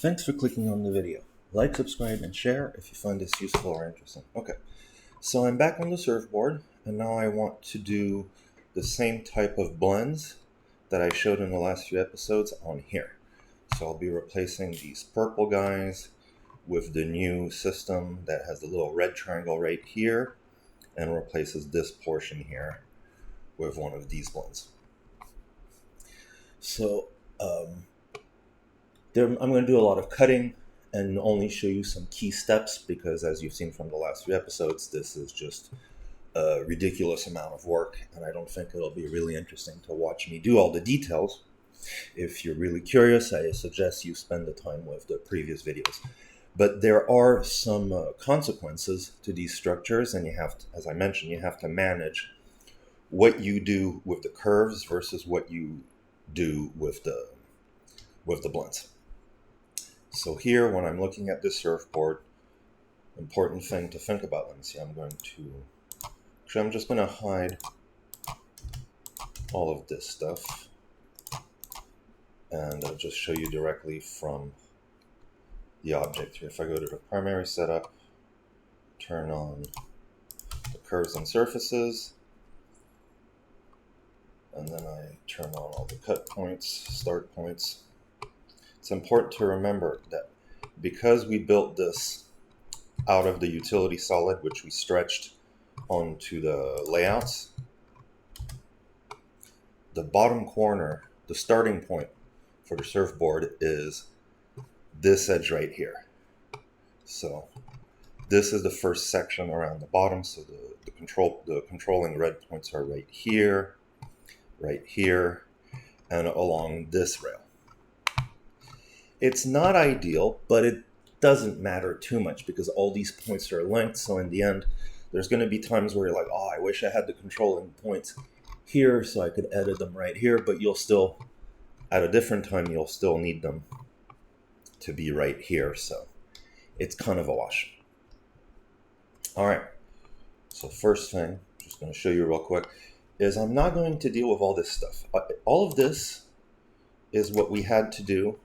Thanks for clicking on the video. Like, subscribe, and share if you find this useful or interesting. Okay, so I'm back on the surfboard, and now I want to do the same type of blends that I showed in the last few episodes on here. So I'll be replacing these purple guys with the new system that has the little red triangle right here and replaces this portion here with one of these blends. So I'm going to do a lot of cutting and only show you some key steps because, as you've seen from the last few episodes, this is just a ridiculous amount of work, and I don't think it'll be really interesting to watch me do all the details. If you're really curious, I suggest you spend the time with the previous videos. But there are some consequences to these structures, and you have to, as I mentioned, you have to manage what you do with the curves versus what you do with the blends. So here, when I'm looking at this surfboard, important thing to think about. Let me see. I'm just going to hide all of this stuff, and I'll just show you directly from the object here. If I go to the primary setup, turn on the curves and surfaces, and then I turn on all the cut points, start points. It's important to remember that because we built this out of the utility solid, which we stretched onto the layouts, the bottom corner, the starting point for the surfboard is this edge right here. So this is the first section around the bottom. So the controlling red points are right here, and along this rail. It's not ideal, but it doesn't matter too much because all these points are linked. So in the end, there's going to be times where you're like, oh, I wish I had the controlling points here so I could edit them right here, but you'll still, at a different time, you'll still need them to be right here. So it's kind of a wash. All right. So first thing, just going to show you real quick, is I'm not going to deal with all this stuff. All of this is what we had to do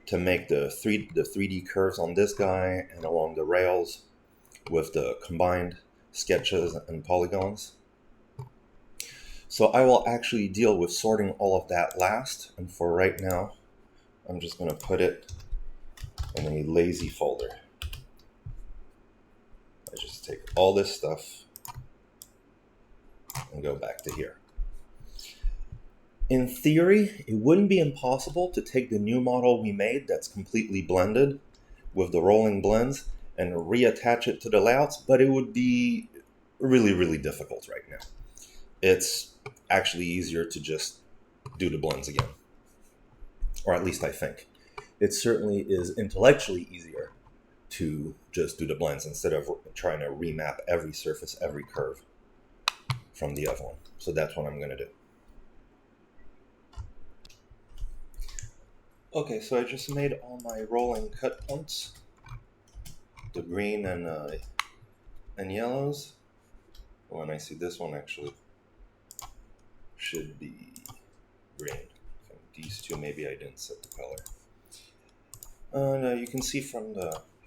to make the 3D curves on this guy and along the rails with the combined sketches and polygons. So I will actually deal with sorting all of that last, and for right now, I'm just going to put it in a lazy folder. I just take all this stuff and go back to here. In theory, it wouldn't be impossible to take the new model we made that's completely blended with the rolling blends and reattach it to the layouts, but it would be really, really difficult right now. It's actually easier to just do the blends again, or at least I think. It certainly is intellectually easier to just do the blends instead of trying to remap every surface, every curve from the other one. So that's what I'm going to do. Okay, so I just made all my rolling cut points, the green and yellows. Oh, and I see this one actually should be green. I think these two, maybe I didn't set the color. And you can see you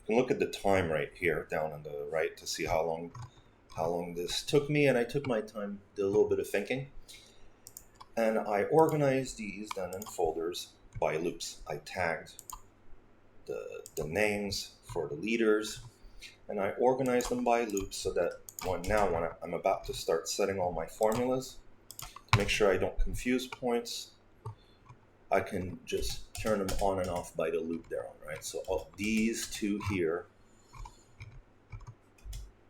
can look at the time right here down on the right to see how long this took me, and I took my time, did a little bit of thinking, and I organized these then in folders by loops. I tagged the names for the leaders, and I organized them by loops so that when I'm about to start setting all my formulas, to make sure I don't confuse points, I can just turn them on and off by the loop they're on, right? So these two here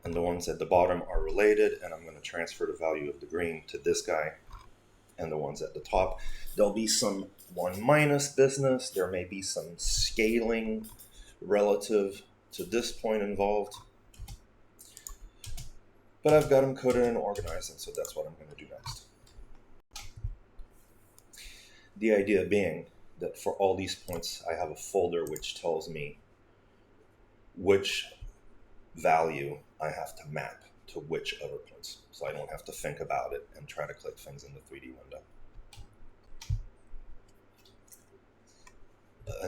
and the ones at the bottom are related, and I'm going to transfer the value of the green to this guy and the ones at the top. There'll be some 1 minus business. There may be some scaling relative to this point involved. But I've got them coded and organized, and so that's what I'm going to do next. The idea being that for all these points, I have a folder which tells me which value I have to map to which other points, so I don't have to think about it and try to click things in the 3D window.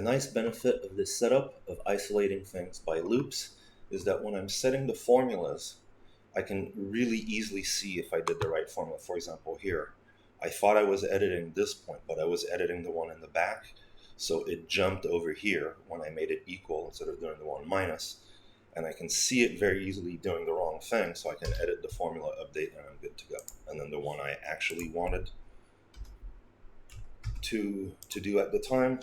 A nice benefit of this setup of isolating things by loops is that when I'm setting the formulas, I can really easily see if I did the right formula. For example, here, I thought I was editing this point, but I was editing the one in the back. So it jumped over here when I made it equal instead of doing the one minus. And I can see it very easily doing the wrong thing, so I can edit the formula, update, and I'm good to go. And then the one I actually wanted to do at the time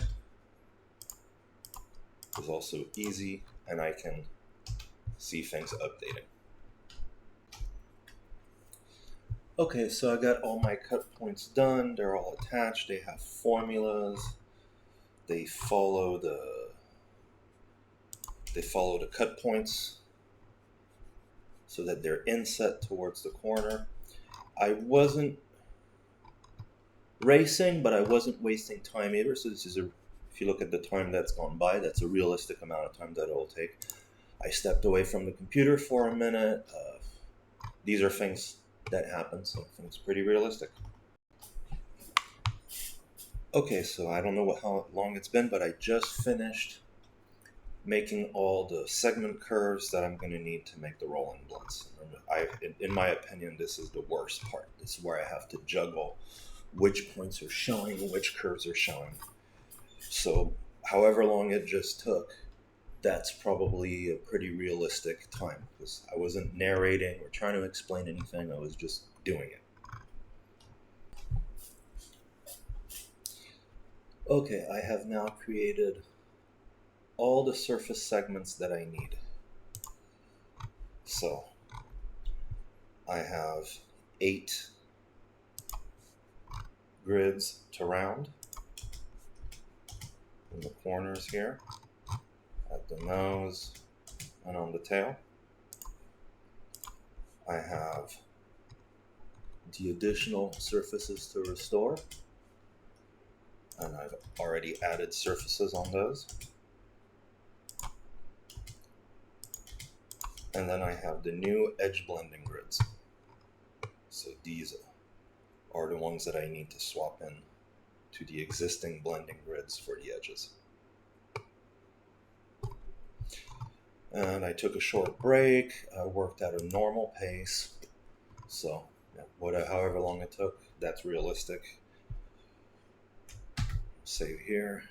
is also easy, and I can see things updating. Okay, so I got all my cut points done. They're all attached. They have formulas. They follow the cut points so that they're inset towards the corner. I wasn't racing, but I wasn't wasting time either. So this is if you look at the time that's gone by, that's a realistic amount of time that it'll take. I stepped away from the computer for a minute. These are things that happen, so I think it's pretty realistic. Okay, so I don't know how long it's been, but I just finished making all the segment curves that I'm going to need to make the rolling blends. In my opinion, this is the worst part. This is where I have to juggle which points are showing, which curves are showing. So however long it just took, that's probably a pretty realistic time, because I wasn't narrating or trying to explain anything. I was just doing it. Okay, I have now created all the surface segments that I need. So I have 8 grids to round in the corners here, at the nose, and on the tail. I have the additional surfaces to restore, and I've already added surfaces on those. And then I have the new edge blending grids. So these are the ones that I need to swap in to the existing blending grids for the edges. And I took a short break. I worked at a normal pace. So however long it took, that's realistic. Save here.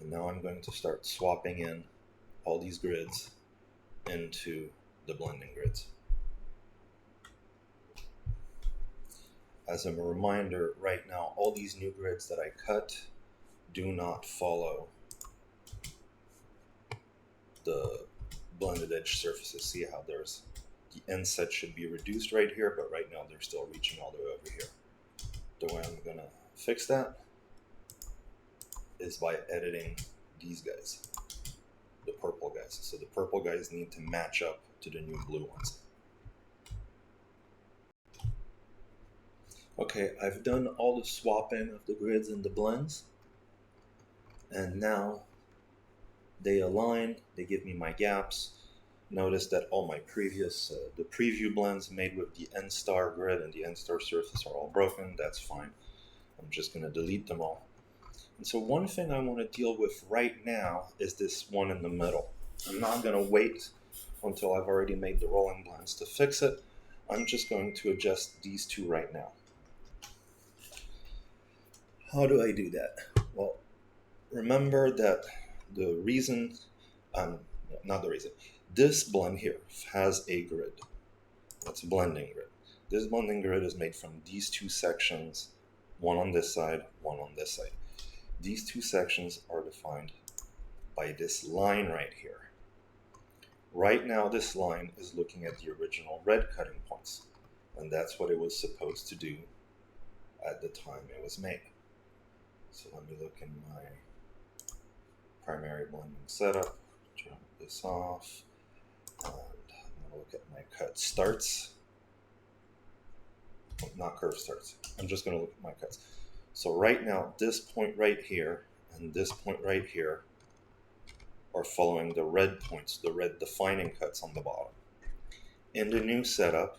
And now I'm going to start swapping in all these grids into the blending grids. As a reminder, right now, all these new grids that I cut do not follow the blended edge surfaces. See how there's the inset should be reduced right here, but right now they're still reaching all the way over here. The way I'm gonna fix that is by editing these guys, the purple guys. So the purple guys need to match up to the new blue ones. Okay, I've done all the swapping of the grids and the blends, and now they align, they give me my gaps. Notice that all my previous, the preview blends made with the N-star grid and the N-star surface are all broken. That's fine. I'm just going to delete them all. And so one thing I want to deal with right now is this one in the middle. I'm not going to wait until I've already made the rolling blends to fix it. I'm just going to adjust these two right now. How do I do that? Well, remember that the reason, not the reason, this blend here has a grid. That's a blending grid. This blending grid is made from these two sections, one on this side, one on this side. These two sections are defined by this line right here. Right now, this line is looking at the original red cutting points, and that's what it was supposed to do at the time it was made. So let me look in my primary blending setup, turn this off, and I'm going to look at my cut starts. Not curve starts. I'm just going to look at my cuts. So right now, this point right here and this point right here are following the red points, the red defining cuts on the bottom. In the new setup,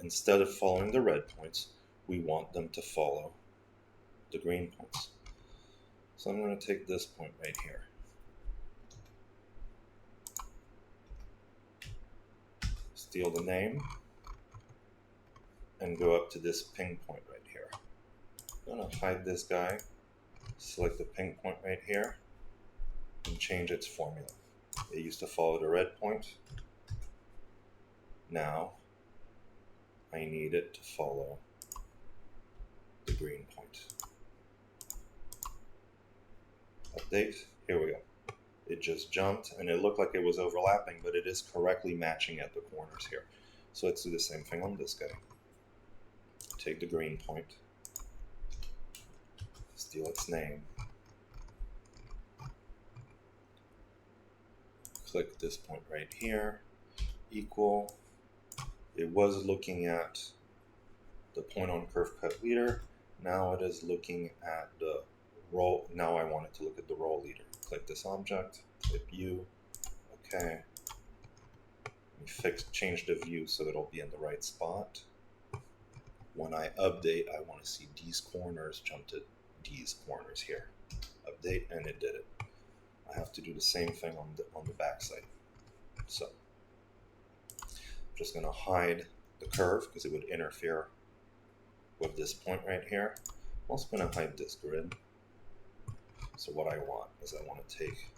instead of following the red points, we want them to follow the green points. So I'm going to take this point right here. Steal the name and go up to this ping point right here. I'm going to hide this guy, select the ping point right here, and change its formula. It used to follow the red point. Now I need it to follow the green point. Update, here we go. It just jumped and it looked like it was overlapping, but it is correctly matching at the corners here. So let's do the same thing on this guy. Take the green point, steal its name, click this point right here, equal. It was looking at the point on curve cut leader. Now it is looking at the roll. Now I want it to look at the roll leader. Click this object, click U, okay. Change the view so that it'll be in the right spot. When I update, I want to see these corners jump to these corners here. Update, and it did it. I have to do the same thing on the back side. So I'm just going to hide the curve because it would interfere with this point right here. I'm also going to hide this grid. So what I want is I want to take,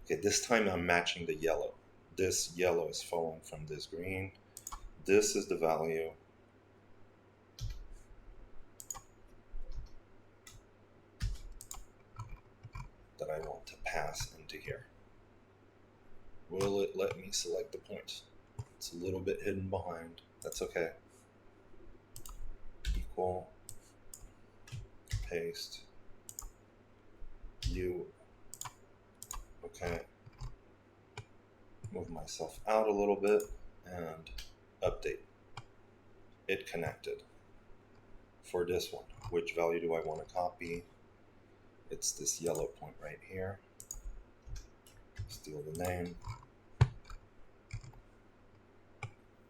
okay, this time I'm matching the yellow. This yellow is following from this green. This is the value. That I want to pass into here. Will it let me select the point? It's a little bit hidden behind. That's okay. Equal, paste, U, okay. Move myself out a little bit and update. It connected. For this one, which value do I want to copy? It's this yellow point right here. Steal the name.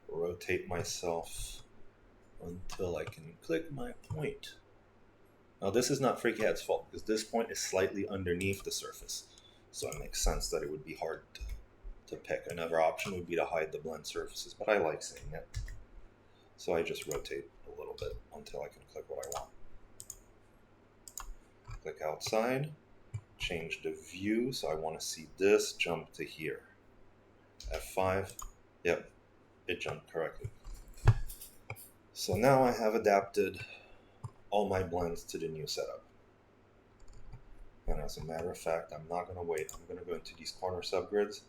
Rotate myself until I can click my point. Now this is not FreeCAD's fault because this point is slightly underneath the surface. So it makes sense that it would be hard to pick. Another option would be to hide the blend surfaces, but I like seeing it. So I just rotate a little bit until I can click what I want. Click outside, change the view, so I want to see this jump to here. F5, yep, it jumped correctly. So now I have adapted all my blends to the new setup. And as a matter of fact, I'm not going to wait. I'm going to go into these corner subgrids.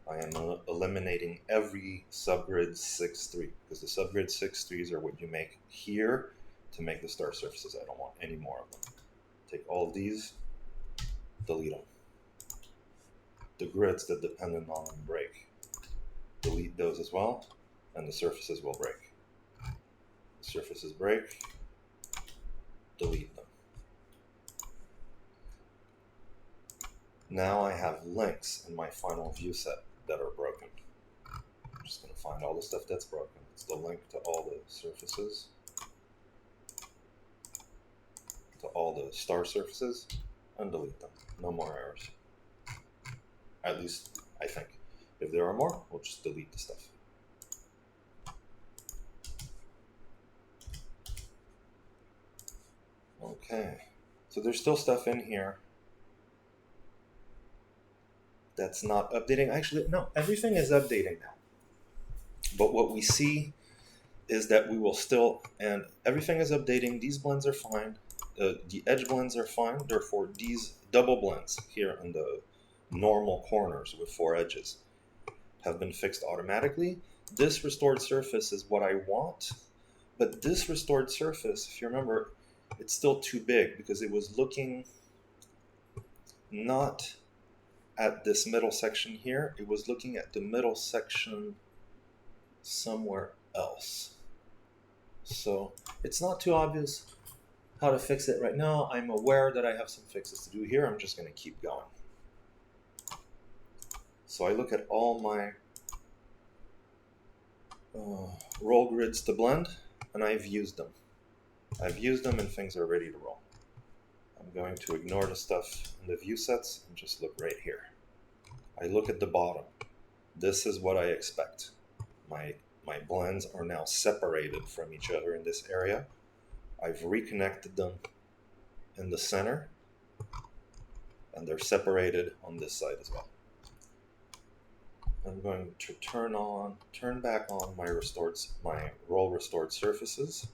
I am eliminating every subgrid 6-3 because the subgrid 6-3s are what you make here to make the star surfaces. I don't want any more of them. Take all of these, delete them. The grids that dependent on them break, delete those as well, and the surfaces will break. The surfaces break, delete them. Now I have links in my final view set that are broken. I'm just going to find all the stuff that's broken. It's the link to all the surfaces, to all the star surfaces, and delete them. No more errors. At least, I think. If there are more, we'll just delete the stuff. Okay, so there's still stuff in here that's not updating. Actually, no, everything is updating now. But what we see is that we will still, and everything is updating. These blends are fine. The edge blends are fine. Therefore, these double blends here in the normal corners with 4 edges have been fixed automatically. This restored surface is what I want, but this restored surface, if you remember, it's still too big because it was looking not at this middle section here. It was looking at the middle section somewhere else. So it's not too obvious how to fix it right now. I'm aware that I have some fixes to do here. I'm just going to keep going. So I look at all my roll grids to blend, and I've used them. I've used them and things are ready to roll. I'm going to ignore the stuff in the view sets and just look right here. I look at the bottom. This is what I expect. My blends are now separated from each other in this area. I've reconnected them in the center, and they're separated on this side as well. I'm going to turn back on my roll restored surfaces.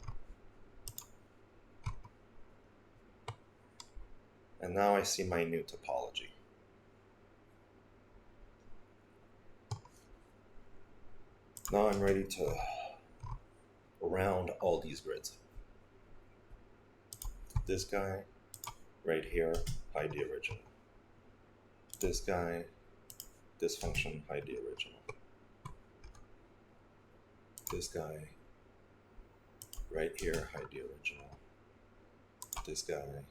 And now I see my new topology. Now I'm ready to round all these grids. This guy right here, hide the original. This guy, this function, hide the original. This guy right here, hide the original. This guy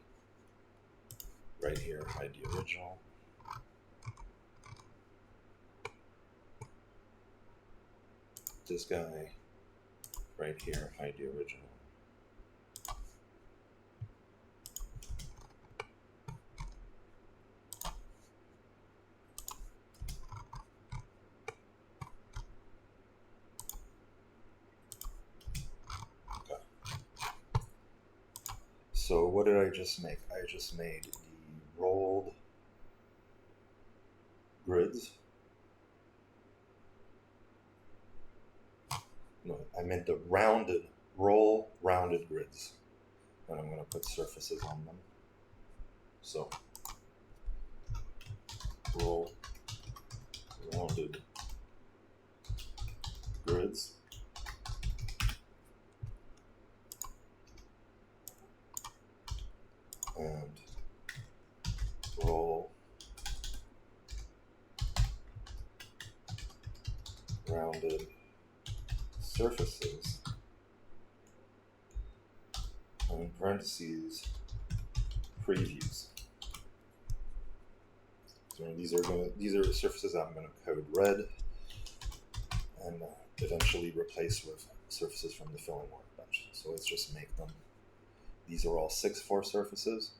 right here, hide the original. This guy right here, hide the original. Okay. So what did I just make? I just made the rolled grids. No, I meant the rounded grids. And I'm going to put surfaces on them. So, roll rounded grids. And roll rounded surfaces, and in parentheses, previews. So these are surfaces I'm going to code red and eventually replace with surfaces from the filling workbench. So let's just make them. These are all 6-4 surfaces.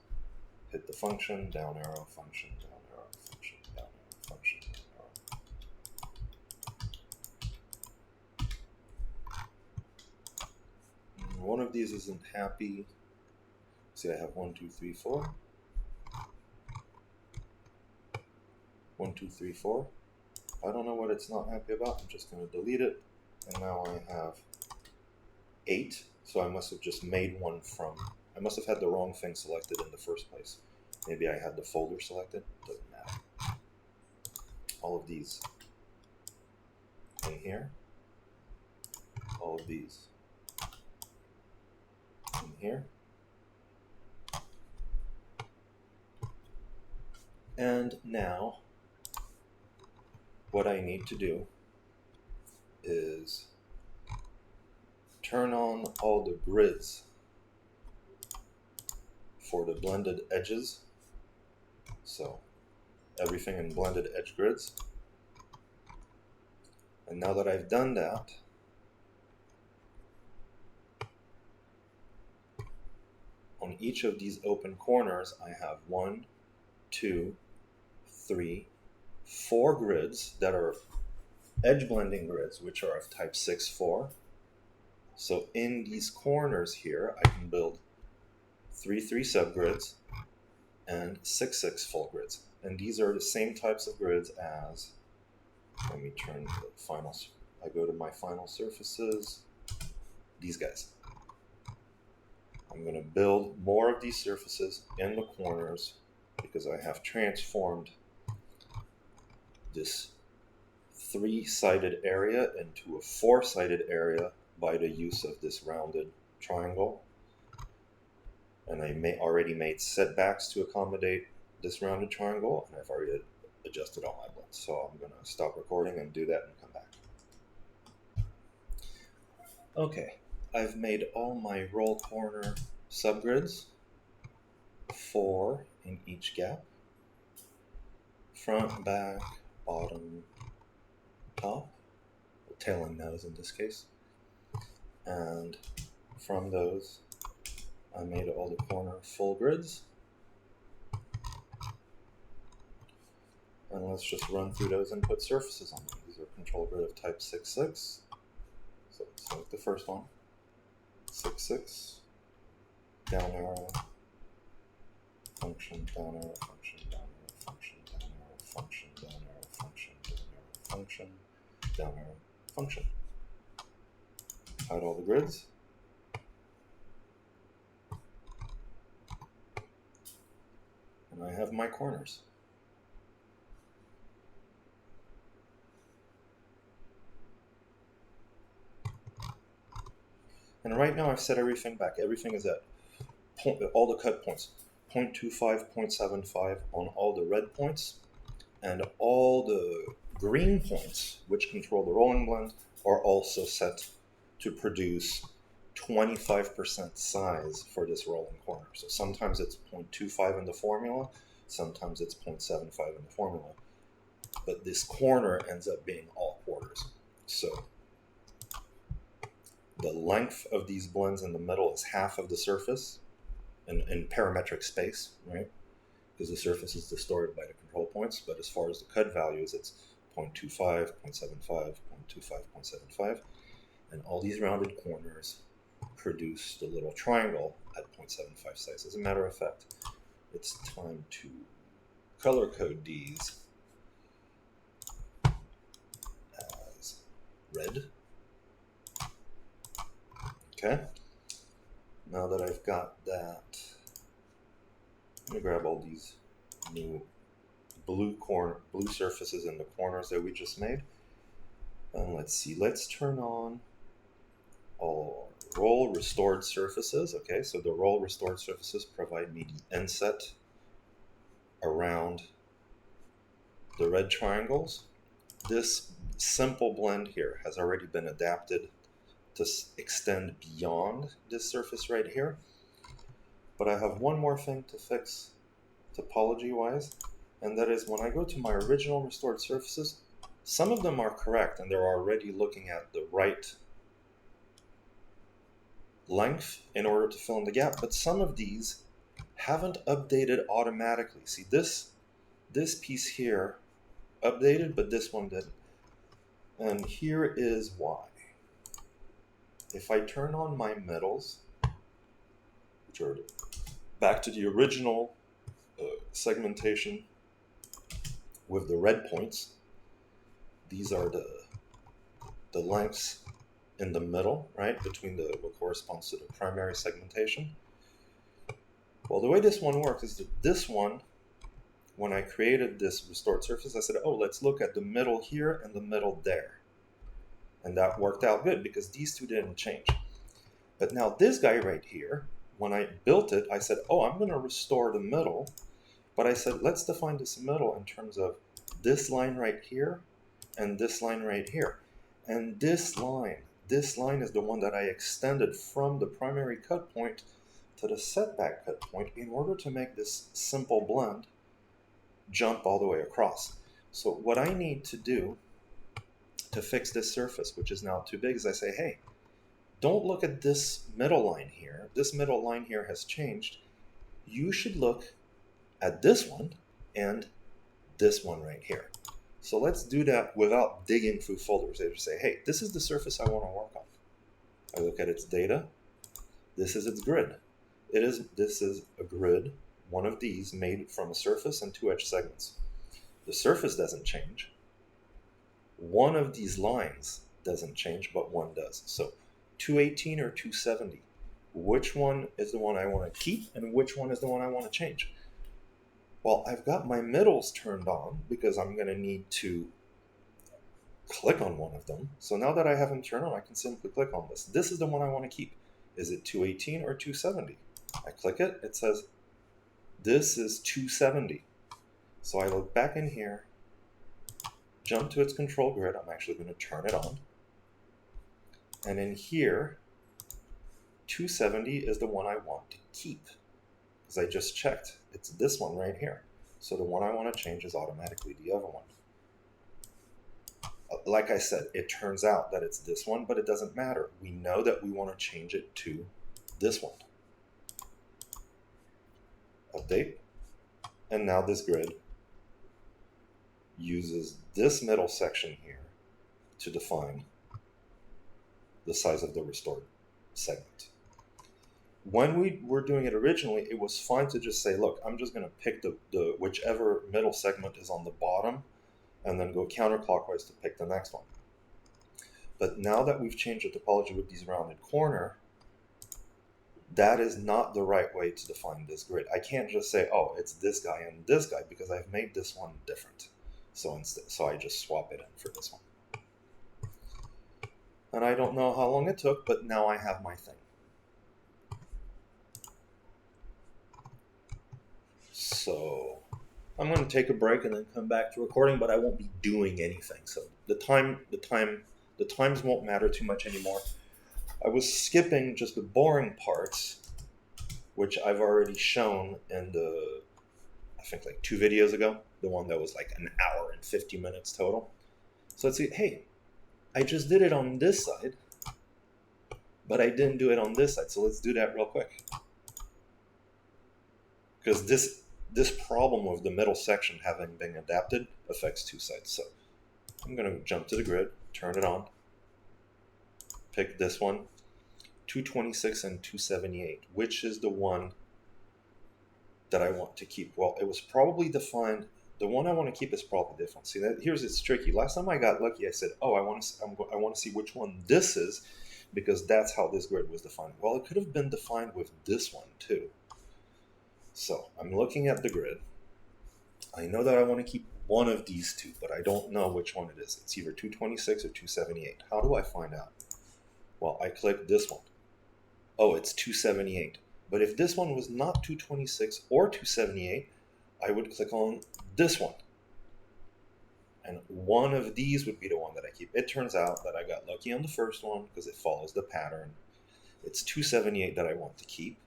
Hit the function, down arrow, function, down arrow, function, down arrow, function, down arrow. One of these isn't happy. See, I have 1, 2, 3, 4. 1, 2, 3, 4. I don't know what it's not happy about. I'm just going to delete it. And now I have 8. So I must have just made one from. I must have had the wrong thing selected in the first place. Maybe I had the folder selected. Doesn't matter. All of these in here. All of these in here. And now what I need to do is turn on all the grids for the blended edges. So everything in blended edge grids. And now that I've done that, on each of these open corners, I have 1, 2, 3, 4 grids that are edge blending grids, which are of type 6-4. So in these corners here, I can build 3, 3 subgrids and 6, 6 full grids. And these are the same types of grids as, let me turn the final, I go to my final surfaces, these guys. I'm going to build more of these surfaces in the corners because I have transformed this 3-sided area into a 4-sided area by the use of this rounded triangle. And I already made setbacks to accommodate this rounded triangle, and I've already adjusted all my blends. So I'm going to stop recording and do that and come back. Okay, I've made all my roll corner subgrids, 4 in each gap, front, back, bottom, top, tail and nose in this case. And from those, I made all the corner full grids. And let's just run through those and put surfaces on them. These are control grid of type 6.6. So select the first one, 6.6, down arrow, function, down arrow, function, down arrow, function, down arrow, function, down arrow, function, down arrow, function, down arrow, function. Hide all the grids. And I have my corners. And right now I've set everything back. Everything is at all the cut points. 0.25, 0.75 on all the red points. And all the green points, which control the rolling blend, are also set to produce 25% size for this rolling corner. So sometimes it's 0.25 in the formula, sometimes it's 0.75 in the formula. But this corner ends up being all quarters. So the length of these blends in the middle is half of the surface in parametric space, right? Because the surface is distorted by the control points, but as far as the cut values, it's 0.25, 0.75, 0.25, 0.75, and all these rounded corners produce the little triangle at 0.75 size. As a matter of fact, it's time to color code these as red. Okay, now that I've got that, I'm going to grab all these new blue surfaces in the corners that we just made. And let's see, let's turn on all roll restored surfaces. Okay, so the roll restored surfaces provide me the inset around the red triangles. This simple blend here has already been adapted to extend beyond this surface right here. But I have one more thing to fix topology-wise, and that is when I go to my original restored surfaces, some of them are correct and they're already looking at the right length in order to fill in the gap, but some of these haven't updated automatically. See, this piece here updated, but this one didn't. And here is why. If I turn on my middles, which are back to the original segmentation with the red points, these are the lengths in the middle, right, between what corresponds to the primary segmentation. Well, the way this one works is that this one, when I created this restored surface, I said, oh, let's look at the middle here and the middle there. And that worked out good because these two didn't change. But now this guy right here, when I built it, I said, oh, I'm going to restore the middle. But I said, let's define this middle in terms of this line right here and this line right here. And this line is the one that I extended from the primary cut point to the setback cut point in order to make this simple blend jump all the way across. So what I need to do to fix this surface, which is now too big, is I say, hey, don't look at this middle line here. This middle line here has changed. You should look at this one and this one right here. So let's do that without digging through folders. I just say, hey, this is the surface I want to work on. I look at its data. This is its grid. This is a grid, one of these made from a surface and two edge segments. The surface doesn't change. One of these lines doesn't change, but one does. So 218 or 270, which one is the one I want to keep and which one is the one I want to change? Well, I've got my middles turned on because I'm going to need to click on one of them. So now that I have them turned on, I can simply click on this. This is the one I want to keep. Is it 218 or 270? I click it, it says this is 270. So I look back in here, jump to its control grid. I'm actually going to turn it on. And in here, 270 is the one I want to keep. Because I just checked. It's this one right here. So the one I want to change is automatically the other one. Like I said, it turns out that it's this one, but it doesn't matter. We know that we want to change it to this one. Update. And now this grid uses this middle section here to define the size of the restored segment. When we were doing it originally, it was fine to just say, look, I'm just going to pick the whichever middle segment is on the bottom and then go counterclockwise to pick the next one. But now that we've changed the topology with these rounded corner, that is not the right way to define this grid. I can't just say, oh, it's this guy and this guy, because I've made this one different. So I just swap it in for this one. And I don't know how long it took, but now I have my thing. So I'm going to take a break and then come back to recording, but I won't be doing anything. So the times won't matter too much anymore. I was skipping just the boring parts, which I've already shown in the, I think like 2 videos ago, the one that was like an hour and 50 minutes total. So let's see, hey, I just did it on this side, but I didn't do it on this side. So let's do that real quick. Because this problem with the middle section having been adapted affects 2 sides. So I'm going to jump to the grid, turn it on, pick this one, 226 and 278. Which is the one that I want to keep? Well, it was probably defined. The one I want to keep is probably different. See, here's it's tricky. Last time I got lucky, I said, oh, I want to see which one this is, because that's how this grid was defined. Well, it could have been defined with this one too. So I'm looking at the grid. I know that I want to keep one of these two, but I don't know which one it is. It's either 226 or 278. How do I find out? Well, I click this one. Oh, it's 278. But if this one was not 226 or 278, I would click on this one. And one of these would be the one that I keep. It turns out that I got lucky on the first one because it follows the pattern. It's 278 that I want to keep.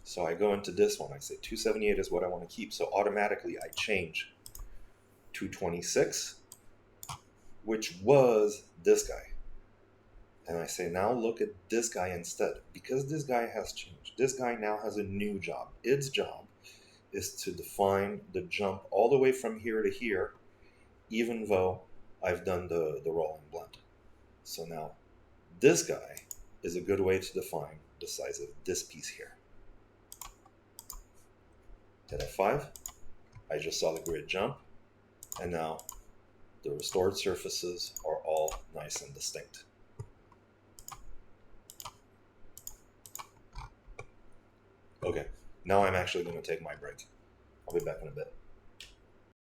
So I go into this one. I say 278 is what I want to keep. So automatically I change 226, which was this guy. And I say, now look at this guy instead. Because this guy has changed. This guy now has a new job. Its job is to define the jump all the way from here to here, even though I've done the rolling blend. So now this guy is a good way to define the size of this piece here. Hit F5. I just saw the grid jump. And now the restored surfaces are all nice and distinct. Okay, now I'm actually going to take my break. I'll be back in a bit.